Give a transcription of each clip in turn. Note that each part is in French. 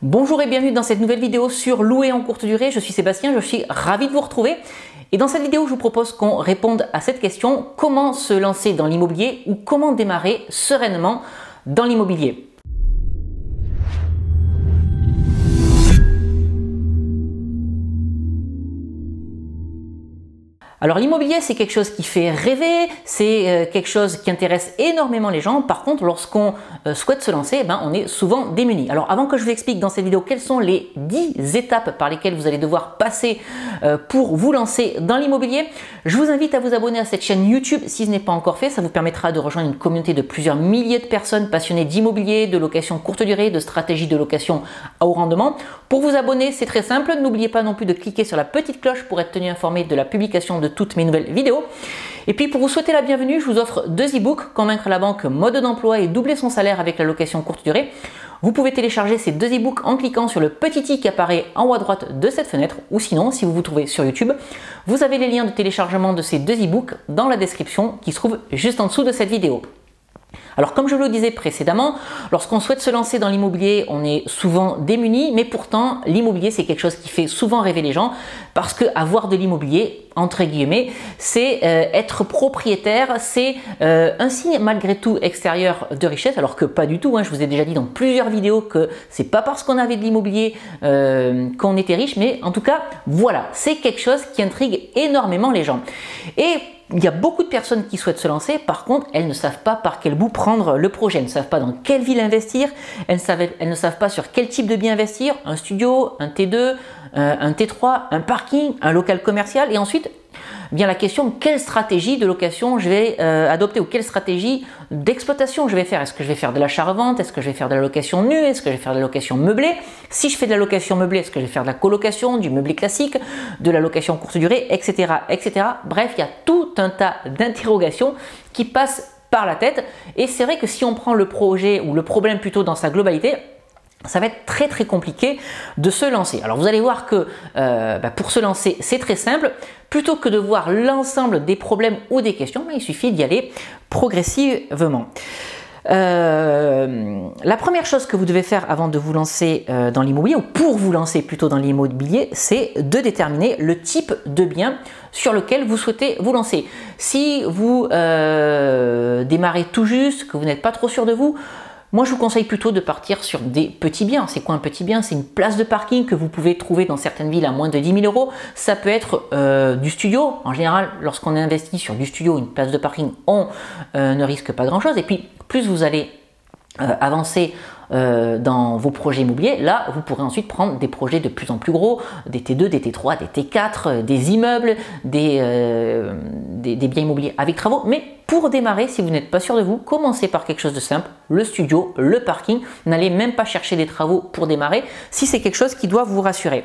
Bonjour et bienvenue dans cette nouvelle vidéo sur louer en courte durée. Je suis Sébastien, je suis ravi de vous retrouver. Et dans cette vidéo, je vous propose qu'on réponde à cette question: comment se lancer dans l'immobilier ou comment démarrer sereinement dans l'immobilier? Alors l'immobilier, c'est quelque chose qui fait rêver, c'est quelque chose qui intéresse énormément les gens. Par contre, lorsqu'on souhaite se lancer, on est souvent démuni. Alors avant que je vous explique dans cette vidéo quelles sont les 10 étapes par lesquelles vous allez devoir passer pour vous lancer dans l'immobilier, je vous invite à vous abonner à cette chaîne YouTube si ce n'est pas encore fait. Ça vous permettra de rejoindre une communauté de plusieurs milliers de personnes passionnées d'immobilier, de location courte durée, de stratégie de location à haut rendement. Pour vous abonner, c'est très simple. N'oubliez pas non plus de cliquer sur la petite cloche pour être tenu informé de la publication de toutes mes nouvelles vidéos. Et puis pour vous souhaiter la bienvenue, je vous offre 2 e-books: Convaincre la banque, mode d'emploi et doubler son salaire avec la location courte durée. Vous pouvez télécharger ces 2 e-books en cliquant sur le petit i qui apparaît en haut à droite de cette fenêtre, ou sinon, si vous vous trouvez sur YouTube, vous avez les liens de téléchargement de ces 2 e-books dans la description qui se trouve juste en dessous de cette vidéo. Alors comme je vous le disais précédemment, lorsqu'on souhaite se lancer dans l'immobilier, on est souvent démuni, mais pourtant l'immobilier c'est quelque chose qui fait souvent rêver les gens, parce que avoir de l'immobilier, entre guillemets, c'est être propriétaire, c'est un signe malgré tout extérieur de richesse, alors que pas du tout, je vous ai déjà dit dans plusieurs vidéos que c'est pas parce qu'on avait de l'immobilier qu'on était riche, mais en tout cas voilà, c'est quelque chose qui intrigue énormément les gens. Et il y a beaucoup de personnes qui souhaitent se lancer, par contre, elles ne savent pas par quel bout prendre le projet, elles ne savent pas dans quelle ville investir, elles ne savent pas sur quel type de bien investir: un studio, un T2, un T3, un parking, un local commercial, et ensuite vient la question: quelle stratégie de location je vais adopter, ou quelle stratégie d'exploitation je vais faire. Est-ce que je vais faire de l'achat-revente? Est-ce que je vais faire de la location nue? Est-ce que je vais faire de la location meublée? Si je fais de la location meublée, est-ce que je vais faire de la colocation, du meublé classique, de la location courte durée, etc., etc. Bref, il y a tout un tas d'interrogations qui passent par la tête, et c'est vrai que si on prend le projet, ou le problème plutôt, dans sa globalité, ça va être très compliqué de se lancer. Alors vous allez voir que pour se lancer, c'est très simple. Plutôt que de voir l'ensemble des problèmes ou des questions, il suffit d'y aller progressivement. La première chose que vous devez faire avant de vous lancer dans l'immobilier, ou pour vous lancer plutôt dans l'immobilier, c'est de déterminer le type de bien sur lequel vous souhaitez vous lancer. Si vous démarrez tout juste, que vous n'êtes pas trop sûr de vous, moi, je vous conseille plutôt de partir sur des petits biens. C'est quoi un petit bien? C'est une place de parking que vous pouvez trouver dans certaines villes à moins de 10 000 €. Ça peut être du studio. En général, lorsqu'on investit sur du studio, une place de parking, on ne risque pas grand-chose. Et puis, plus vous allez avancer dans vos projets immobiliers, là vous pourrez ensuite prendre des projets de plus en plus gros, des T2, des T3, des T4, des immeubles, des biens immobiliers avec travaux. Mais pour démarrer, si vous n'êtes pas sûr de vous, commencez par quelque chose de simple: le studio, le parking. N'allez même pas chercher des travaux pour démarrer si c'est quelque chose qui doit vous rassurer.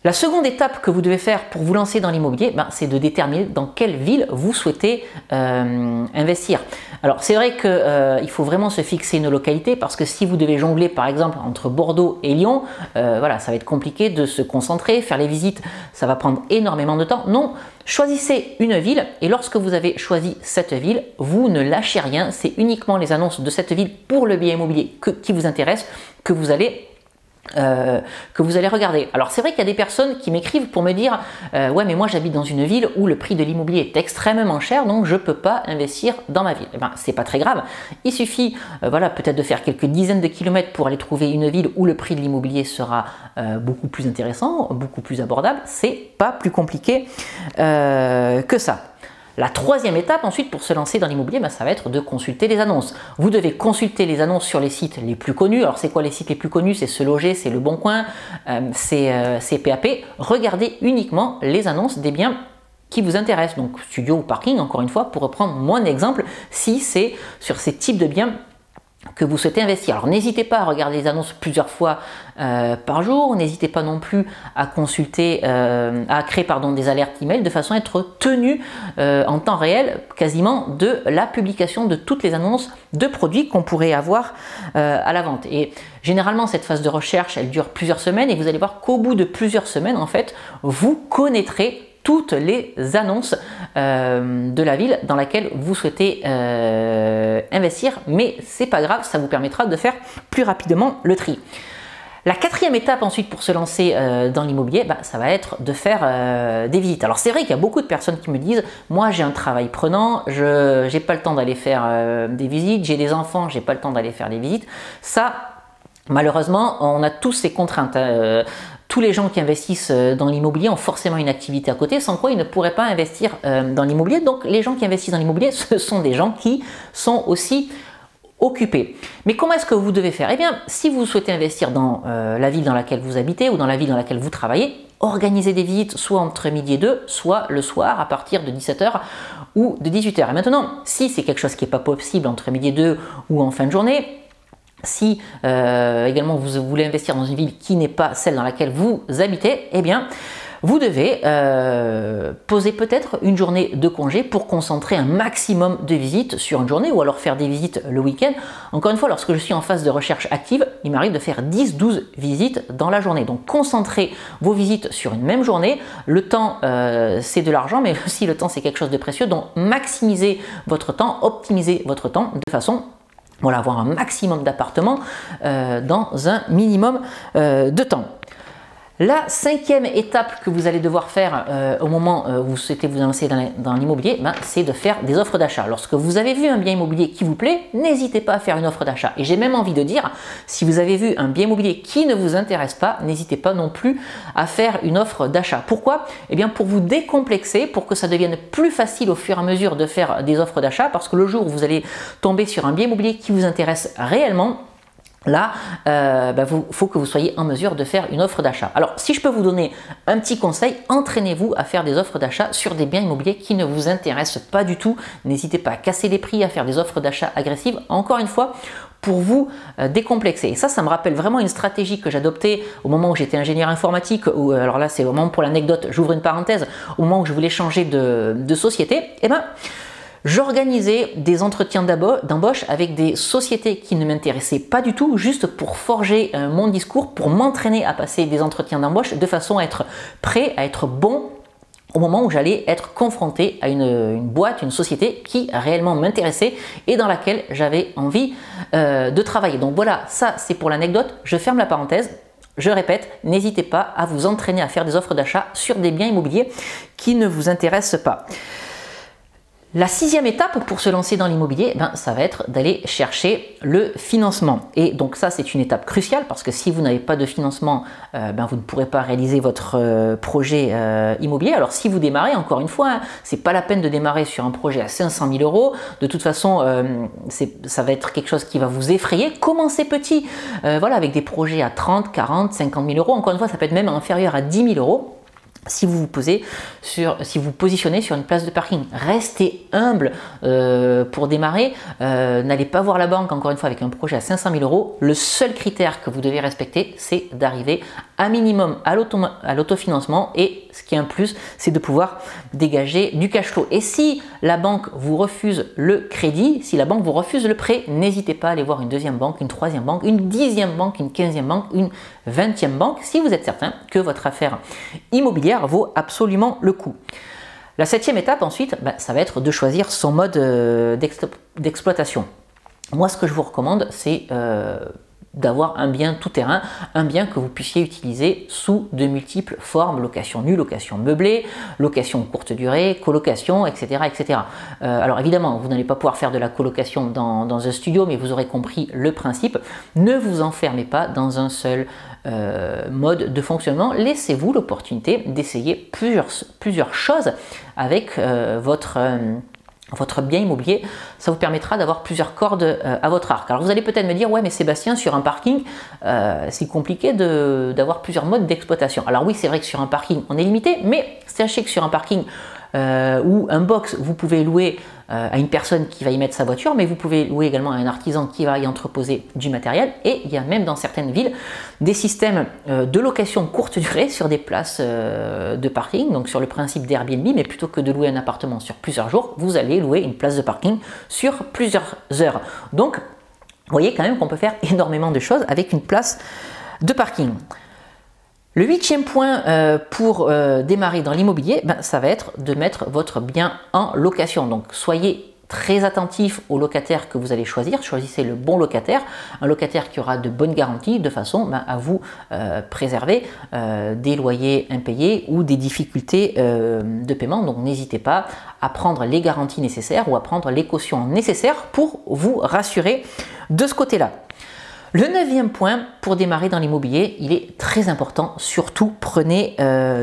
La seconde étape que vous devez faire pour vous lancer dans l'immobilier, c'est de déterminer dans quelle ville vous souhaitez investir. Alors c'est vrai qu'il faut vraiment se fixer une localité, parce que si vous devez jongler par exemple entre Bordeaux et Lyon, voilà, ça va être compliqué de se concentrer, faire les visites, ça va prendre énormément de temps. Non, choisissez une ville, et lorsque vous avez choisi cette ville, vous ne lâchez rien. C'est uniquement les annonces de cette ville pour le bien immobilier qui vous intéressent, que vous allez regarder. Alors c'est vrai qu'il y a des personnes qui m'écrivent pour me dire ouais, mais moi j'habite dans une ville où le prix de l'immobilier est extrêmement cher, donc je peux pas investir dans ma ville. C'est pas très grave, il suffit voilà, peut-être de faire quelques dizaines de kilomètres pour aller trouver une ville où le prix de l'immobilier sera beaucoup plus intéressant, beaucoup plus abordable. C'est pas plus compliqué que ça. La troisième étape ensuite pour se lancer dans l'immobilier, ça va être de consulter les annonces. Vous devez consulter les annonces sur les sites les plus connus. Alors c'est quoi les sites les plus connus? C'est Se Loger, c'est Le Bon Coin, c'est PAP. Regardez uniquement les annonces des biens qui vous intéressent. Donc studio ou parking, encore une fois, pour reprendre mon exemple, si c'est sur ces types de biens que vous souhaitez investir. Alors n'hésitez pas à regarder les annonces plusieurs fois par jour, n'hésitez pas non plus à consulter, à créer des alertes email de façon à être tenu en temps réel quasiment de la publication de toutes les annonces de produits qu'on pourrait avoir à la vente. Et généralement cette phase de recherche, elle dure plusieurs semaines, et vous allez voir qu'au bout de plusieurs semaines, en fait, vous connaîtrez toutes les annonces de la ville dans laquelle vous souhaitez investir, mais c'est pas grave, ça vous permettra de faire plus rapidement le tri. La quatrième étape ensuite pour se lancer dans l'immobilier, ça va être de faire des visites. Alors c'est vrai qu'il y a beaucoup de personnes qui me disent « moi j'ai un travail prenant, je n'ai pas le temps d'aller faire des visites, j'ai des enfants, j'ai pas le temps d'aller faire des visites ». Ça, malheureusement, on a tous ces contraintes. Tous les gens qui investissent dans l'immobilier ont forcément une activité à côté, sans quoi ils ne pourraient pas investir dans l'immobilier. Donc les gens qui investissent dans l'immobilier, ce sont des gens qui sont aussi occupé. Mais comment est-ce que vous devez faire? Eh bien, si vous souhaitez investir dans la ville dans laquelle vous habitez ou dans la ville dans laquelle vous travaillez, organisez des visites soit entre midi et 2, soit le soir à partir de 17 h ou de 18 h. Et maintenant, si c'est quelque chose qui n'est pas possible entre midi et 2 ou en fin de journée, si également vous voulez investir dans une ville qui n'est pas celle dans laquelle vous habitez, eh bien, vous devez poser peut-être une journée de congé pour concentrer un maximum de visites sur une journée ou alors faire des visites le week-end. Encore une fois, lorsque je suis en phase de recherche active, il m'arrive de faire 10-12 visites dans la journée. Donc concentrez vos visites sur une même journée. Le temps, c'est de l'argent, mais aussi le temps, c'est quelque chose de précieux. Donc maximisez votre temps, optimisez votre temps de façon à avoir un maximum d'appartements dans un minimum de temps. La cinquième étape que vous allez devoir faire au moment où vous souhaitez vous lancer dans l'immobilier, c'est de faire des offres d'achat. Lorsque vous avez vu un bien immobilier qui vous plaît, n'hésitez pas à faire une offre d'achat. Et j'ai même envie de dire, si vous avez vu un bien immobilier qui ne vous intéresse pas, n'hésitez pas non plus à faire une offre d'achat. Pourquoi? Eh bien pour vous décomplexer, pour que ça devienne plus facile au fur et à mesure de faire des offres d'achat, parce que le jour où vous allez tomber sur un bien immobilier qui vous intéresse réellement, là, faut que vous soyez en mesure de faire une offre d'achat. Alors, si je peux vous donner un petit conseil, entraînez-vous à faire des offres d'achat sur des biens immobiliers qui ne vous intéressent pas du tout. N'hésitez pas à casser les prix, à faire des offres d'achat agressives. Encore une fois, pour vous décomplexer. Et ça me rappelle vraiment une stratégie que j'adoptais au moment où j'étais ingénieur informatique, alors là, c'est vraiment pour l'anecdote, j'ouvre une parenthèse, au moment où je voulais changer de société, j'organisais des entretiens d'embauche avec des sociétés qui ne m'intéressaient pas du tout, juste pour forger mon discours, pour m'entraîner à passer des entretiens d'embauche de façon à être prêt, à être bon au moment où j'allais être confronté à une boîte, une société qui réellement m'intéressait et dans laquelle j'avais envie de travailler. Donc voilà, ça c'est pour l'anecdote, je ferme la parenthèse. Je répète, n'hésitez pas à vous entraîner à faire des offres d'achat sur des biens immobiliers qui ne vous intéressent pas. La sixième étape pour se lancer dans l'immobilier, ça va être d'aller chercher le financement. Et donc ça, c'est une étape cruciale parce que si vous n'avez pas de financement, vous ne pourrez pas réaliser votre projet immobilier. Alors si vous démarrez, encore une fois, c'est pas la peine de démarrer sur un projet à 500 000 euros. De toute façon, ça va être quelque chose qui va vous effrayer. Commencez petit, avec des projets à 30, 40, 50 000 euros. Encore une fois, ça peut être même inférieur à 10 000 euros. Si vous vous positionnez sur une place de parking, restez humble pour démarrer. N'allez pas voir la banque, encore une fois, avec un projet à 500 000 euros. Le seul critère que vous devez respecter, c'est d'arriver à minimum à l'autofinancement. Et ce qui est un plus, c'est de pouvoir dégager du cash flow. Et si la banque vous refuse le crédit, si la banque vous refuse le prêt, n'hésitez pas à aller voir une deuxième banque, une troisième banque, une 10e banque, une 15e banque, une 20e banque, si vous êtes certain que votre affaire immobilière vaut absolument le coup. La septième étape ensuite, ça va être de choisir son mode d'exploitation. Moi, ce que je vous recommande, c'est d'avoir un bien tout-terrain, un bien que vous puissiez utiliser sous de multiples formes, location nue, location meublée, location courte durée, colocation, etc. etc. Alors évidemment, vous n'allez pas pouvoir faire de la colocation dans un studio, mais vous aurez compris le principe. Ne vous enfermez pas dans un seul mode de fonctionnement. Laissez-vous l'opportunité d'essayer plusieurs choses avec votre bien immobilier. Ça vous permettra d'avoir plusieurs cordes à votre arc. Alors vous allez peut-être me dire, ouais mais Sébastien, sur un parking, c'est compliqué d'avoir plusieurs modes d'exploitation. Alors oui, c'est vrai que sur un parking, on est limité, mais sachez que sur un parking ou un box, vous pouvez louer à une personne qui va y mettre sa voiture, mais vous pouvez louer également à un artisan qui va y entreposer du matériel. Et il y a même dans certaines villes des systèmes de location courte durée sur des places de parking, donc sur le principe d'Airbnb, mais plutôt que de louer un appartement sur plusieurs jours, vous allez louer une place de parking sur plusieurs heures. Donc, vous voyez quand même qu'on peut faire énormément de choses avec une place de parking. Le huitième point pour démarrer dans l'immobilier, ça va être de mettre votre bien en location. Donc soyez très attentif au locataire que vous allez choisir. Choisissez le bon locataire, un locataire qui aura de bonnes garanties de façon à vous préserver des loyers impayés ou des difficultés de paiement. Donc n'hésitez pas à prendre les garanties nécessaires ou à prendre les cautions nécessaires pour vous rassurer de ce côté-là. Le 9e point pour démarrer dans l'immobilier, il est très important, surtout prenez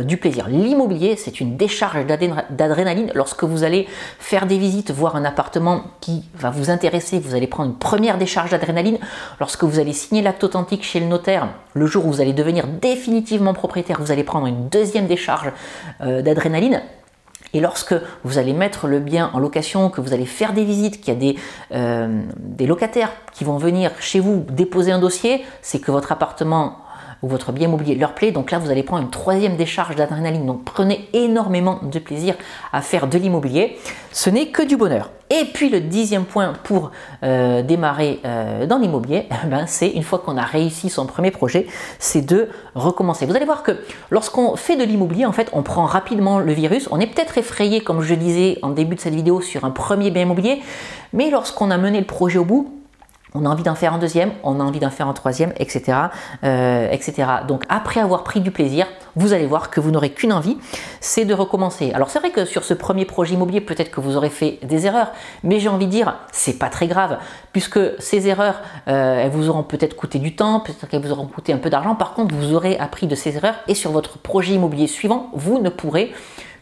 du plaisir. L'immobilier, c'est une décharge d'adrénaline. Lorsque vous allez faire des visites, voir un appartement qui va vous intéresser, vous allez prendre une première décharge d'adrénaline. Lorsque vous allez signer l'acte authentique chez le notaire, le jour où vous allez devenir définitivement propriétaire, vous allez prendre une deuxième décharge d'adrénaline. Et lorsque vous allez mettre le bien en location, que vous allez faire des visites, qu'il y a des locataires qui vont venir chez vous déposer un dossier, c'est que votre appartement ou votre bien immobilier leur plaît. Donc là, vous allez prendre une troisième décharge d'adrénaline. Donc prenez énormément de plaisir à faire de l'immobilier. Ce n'est que du bonheur. Et puis le 10e point pour démarrer dans l'immobilier, c'est une fois qu'on a réussi son premier projet, c'est de recommencer. Vous allez voir que lorsqu'on fait de l'immobilier, en fait, on prend rapidement le virus. On est peut-être effrayé, comme je disais en début de cette vidéo, sur un premier bien immobilier. Mais lorsqu'on a mené le projet au bout, on a envie d'en faire un deuxième, on a envie d'en faire un troisième, etc., etc. Donc après avoir pris du plaisir, vous allez voir que vous n'aurez qu'une envie, c'est de recommencer. Alors c'est vrai que sur ce premier projet immobilier, peut-être que vous aurez fait des erreurs, mais j'ai envie de dire, c'est pas très grave, puisque ces erreurs, elles vous auront peut-être coûté du temps, peut-être qu'elles vous auront coûté un peu d'argent. Par contre, vous aurez appris de ces erreurs et sur votre projet immobilier suivant, vous ne pourrez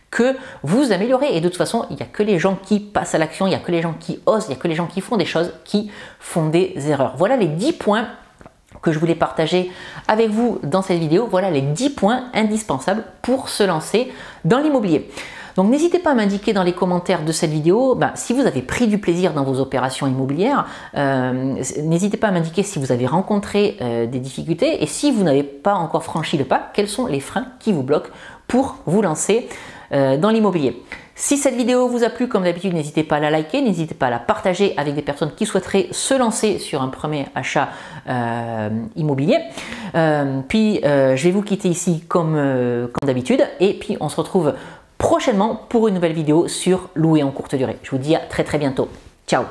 que vous améliorer. Et de toute façon, il n'y a que les gens qui passent à l'action, il n'y a que les gens qui osent, il n'y a que les gens qui font des choses qui font des erreurs. Voilà les 10 points que je voulais partager avec vous dans cette vidéo. Voilà les 10 points indispensables pour se lancer dans l'immobilier. Donc n'hésitez pas à m'indiquer dans les commentaires de cette vidéo si vous avez pris du plaisir dans vos opérations immobilières. N'hésitez pas à m'indiquer si vous avez rencontré des difficultés et si vous n'avez pas encore franchi le pas, quels sont les freins qui vous bloquent pour vous lancer dans l'immobilier. Si cette vidéo vous a plu, comme d'habitude, n'hésitez pas à la liker, n'hésitez pas à la partager avec des personnes qui souhaiteraient se lancer sur un premier achat immobilier. Je vais vous quitter ici comme d'habitude et puis on se retrouve prochainement pour une nouvelle vidéo sur louer en courte durée. Je vous dis à très bientôt. Ciao!